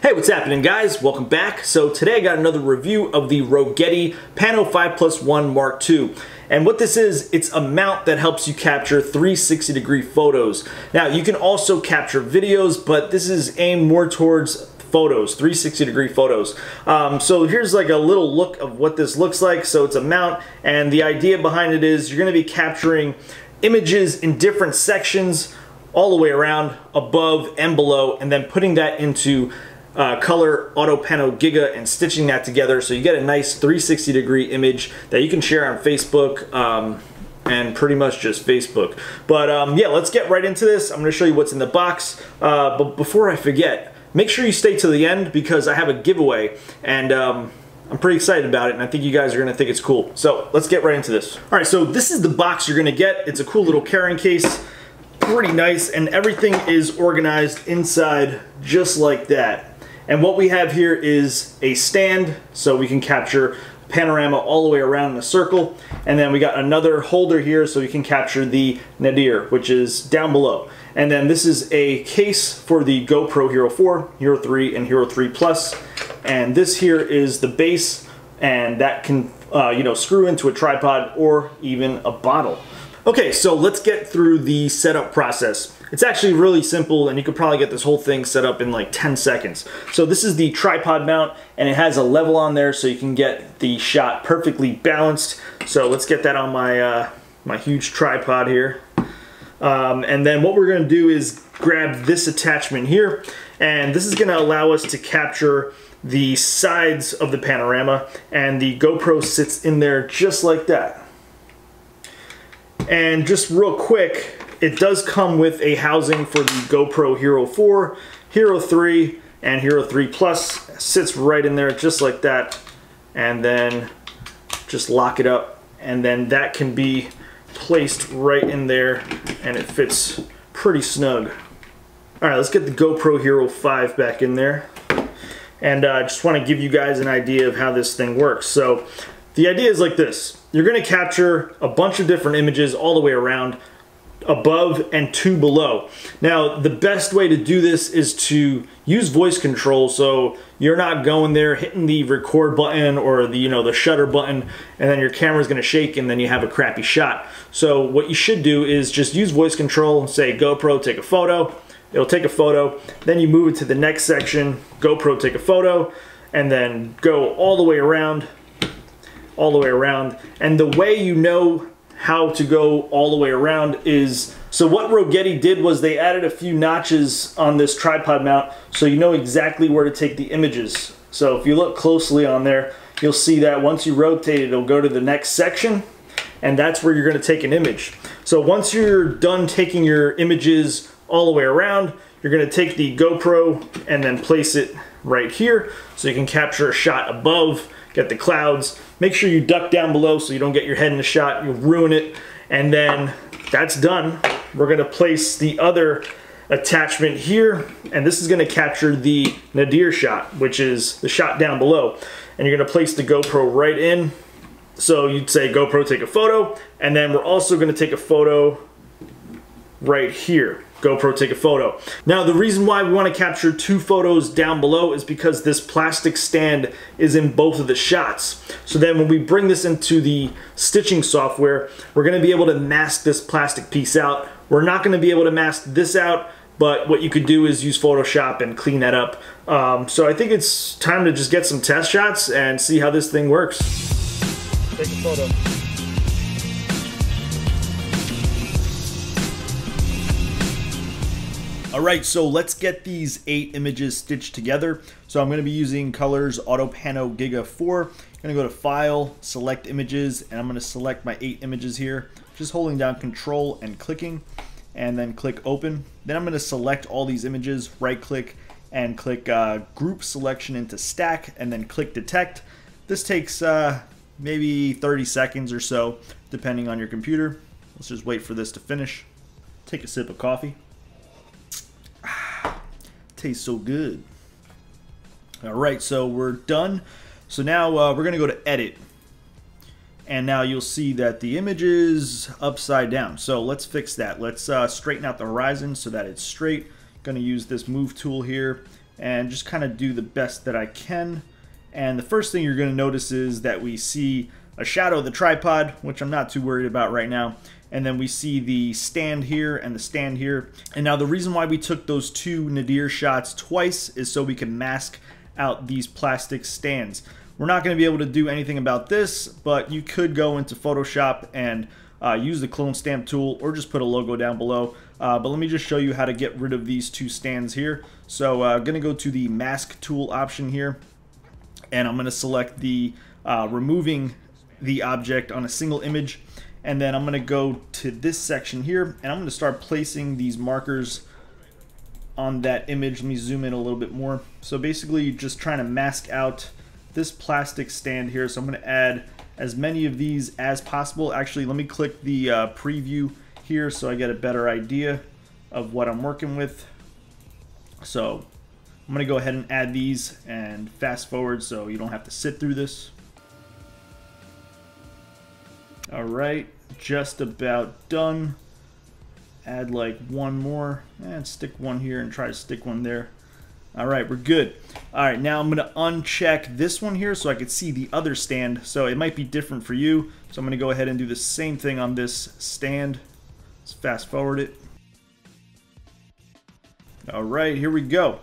Hey, what's happening, guys? Welcome back. So today I got another review of the Rogeti Pano 5+1 Mark II. And what this is, it's a mount that helps you capture 360-degree photos. Now, you can also capture videos, but this is aimed more towards photos, 360-degree photos. So here's like a little look of what this looks like. So it's a mount, and the idea behind it is you're going to be capturing images in different sections all the way around, above and below, and then putting that into color auto pano giga and stitching that together so you get a nice 360-degree image that you can share on Facebook and pretty much just Facebook. But yeah, let's get right into this. I'm going to show you what's in the box. But before I forget, make sure you stay to the end because I have a giveaway and I'm pretty excited about it, and I think you guys are going to think it's cool. So let's get right into this. All right, so this is the box you're going to get. It's a cool little carrying case, pretty nice, and everything is organized inside just like that. And what we have here is a stand, so we can capture panorama all the way around in a circle. And then we got another holder here so we can capture the nadir, which is down below. And then this is a case for the GoPro Hero 4, Hero 3, and Hero 3 Plus. And this here is the base, and that can screw into a tripod or even a bottle. Okay, so let's get through the setup process. It's actually really simple, and you could probably get this whole thing set up in like 10 seconds. So this is the tripod mount, and it has a level on there so you can get the shot perfectly balanced. So let's get that on my, my huge tripod here. And then what we're going to do is grab this attachment here, and this is going to allow us to capture the sides of the panorama, and the GoPro sits in there just like that. And just real quick, it does come with a housing for the GoPro Hero 4, Hero 3, and Hero 3 Plus. It sits right in there just like that. And then just lock it up. And then that can be placed right in there, and it fits pretty snug. Alright, let's get the GoPro Hero 5 back in there. And I just want to give you guys an idea of how this thing works. So the idea is like this. You're going to capture a bunch of different images all the way around, above and to below. Now, the best way to do this is to use voice control, so you're not going there hitting the record button or the the shutter button, and then your camera's going to shake and then you have a crappy shot. So what you should do is just use voice control, say GoPro take a photo, it'll take a photo, then you move it to the next section, GoPro take a photo, and then go all the way around, and the way you know how to go all the way around is, so what Rogeti did was they added a few notches on this tripod mount so you know exactly where to take the images. So if you look closely on there, you'll see that once you rotate it, it'll go to the next section, and that's where you're going to take an image. So once you're done taking your images all the way around, you're going to take the GoPro and then place it right here so you can capture a shot above, get the clouds. Make sure you duck down below so you don't get your head in the shot, you'll ruin it. And then that's done. We're going to place the other attachment here, and this is going to capture the nadir shot, which is the shot down below. And you're going to place the GoPro right in. So you'd say GoPro take a photo, and then we're also going to take a photo right here. GoPro take a photo. Now, the reason why we want to capture two photos down below is because this plastic stand is in both of the shots. So then when we bring this into the stitching software, we're going to be able to mask this plastic piece out. We're not going to be able to mask this out, but what you could do is use Photoshop and clean that up. So I think it's time to just get some test shots and see how this thing works. Take a photo. Alright, so let's get these 8 images stitched together. So I'm going to be using Colors Auto Pano Giga 4. I'm going to go to File, Select Images, and I'm going to select my 8 images here. Just holding down Control and clicking, and then click Open. Then I'm going to select all these images, right click, and click Group Selection into Stack, and then click Detect. This takes maybe 30 seconds or so, depending on your computer. Let's just wait for this to finish. Take a sip of coffee. Tastes so good. Alright, so we're done. So now we're going to go to Edit. And now you'll see that the image is upside down. So let's fix that. Let's straighten out the horizon so that it's straight. Going to use this Move tool here and just kind of do the best that I can. And the first thing you're going to notice is that we see a shadow of the tripod, which I'm not too worried about right now. And then we see the stand here and the stand here. And now the reason why we took those two nadir shots twice is so we can mask out these plastic stands. We're not going to be able to do anything about this, but you could go into Photoshop and use the clone stamp tool or just put a logo down below. But let me just show you how to get rid of these two stands here. So I'm going to go to the mask tool option here, and I'm going to select the removing the object on a single image, and then I'm going to go to this section here, and I'm going to start placing these markers on that image. Let me zoom in a little bit more. So basically just trying to mask out this plastic stand here. So I'm going to add as many of these as possible. Actually, let me click the preview here so I get a better idea of what I'm working with. So I'm going to go ahead and add these and fast forward so you don't have to sit through this. All right, just about done. Add like one more and stick one here and try to stick one there. All right, we're good. All right, now I'm gonna uncheck this one here so I could see the other stand. So it might be different for you. So I'm gonna go ahead and do the same thing on this stand. Let's fast forward it. All right, here we go.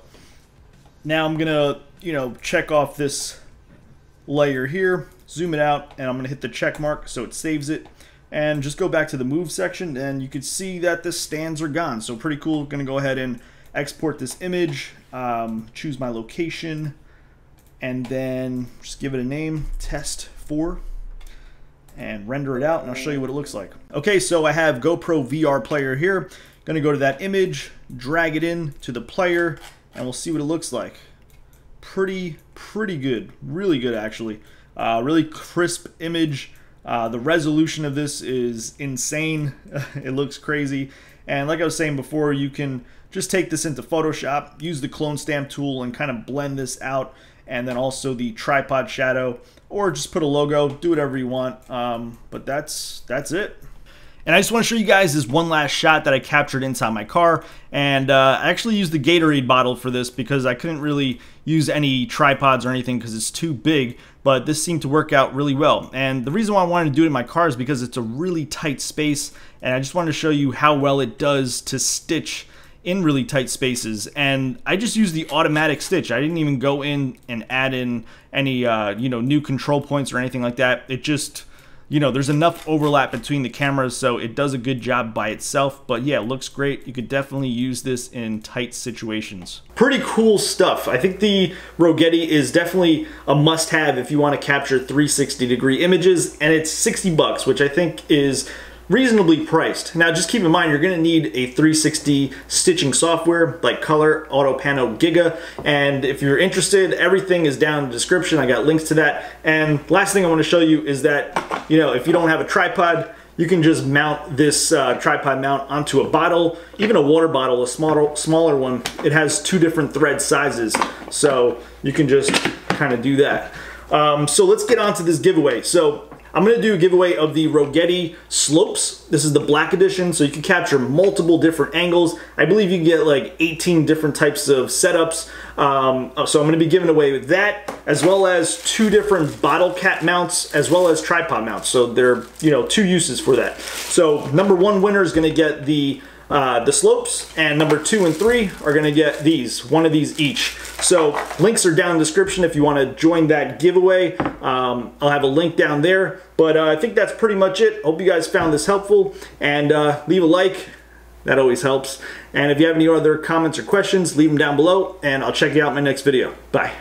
Now I'm gonna, check off this layer here, zoom it out, and I'm gonna hit the check mark so it saves it. And just go back to the move section, and you can see that the stands are gone. So pretty cool. Gonna go ahead and export this image, choose my location, and then just give it a name, test 4, and render it out, and I'll show you what it looks like. Okay, so I have GoPro VR player here. Gonna go to that image, drag it in to the player, and we'll see what it looks like. Pretty good, really good actually. Really crisp image. The resolution of this is insane. It looks crazy. And like I was saying before, you can just take this into Photoshop, use the clone stamp tool and kind of blend this out, and then also the tripod shadow, or just put a logo, do whatever you want. But that's it. And I just want to show you guys this one last shot that I captured inside my car. And I actually used the Gatorade bottle for this because I couldn't really use any tripods or anything because it's too big. But this seemed to work out really well. And the reason why I wanted to do it in my car is because it's a really tight space. And I just wanted to show you how well it does to stitch in really tight spaces. And I just used the automatic stitch. I didn't even go in and add in any new control points or anything like that. It just... there's enough overlap between the cameras, so it does a good job by itself. But yeah, it looks great. You could definitely use this in tight situations. Pretty cool stuff. I think the Rogeti is definitely a must-have if you want to capture 360-degree images, and it's $60, which I think is reasonably priced. Now just keep in mind you're going to need a 360 stitching software like Color, AutoPano, Giga, and if you're interested, everything is down in the description. I got links to that. And last thing I want to show you is that if you don't have a tripod, you can just mount this tripod mount onto a bottle, even a water bottle, a smaller one. It has 2 different thread sizes, so you can just kind of do that. So let's get on to this giveaway. So I'm going to do a giveaway of the Rogeti Slopes. This is the black edition, so you can capture multiple different angles. I believe you can get like 18 different types of setups. So I'm going to be giving away that, as well as 2 different bottle cap mounts, as well as tripod mounts. So there are 2 uses for that. So number 1 winner is going to get the slopes, and number 2 and 3 are going to get one of these each. So links are down in the description if you want to join that giveaway. I'll have a link down there, but I think that's pretty much it. Hope you guys found this helpful, and leave a like. That always helps. And if you have any other comments or questions, leave them down below, and I'll check you out in my next video. Bye.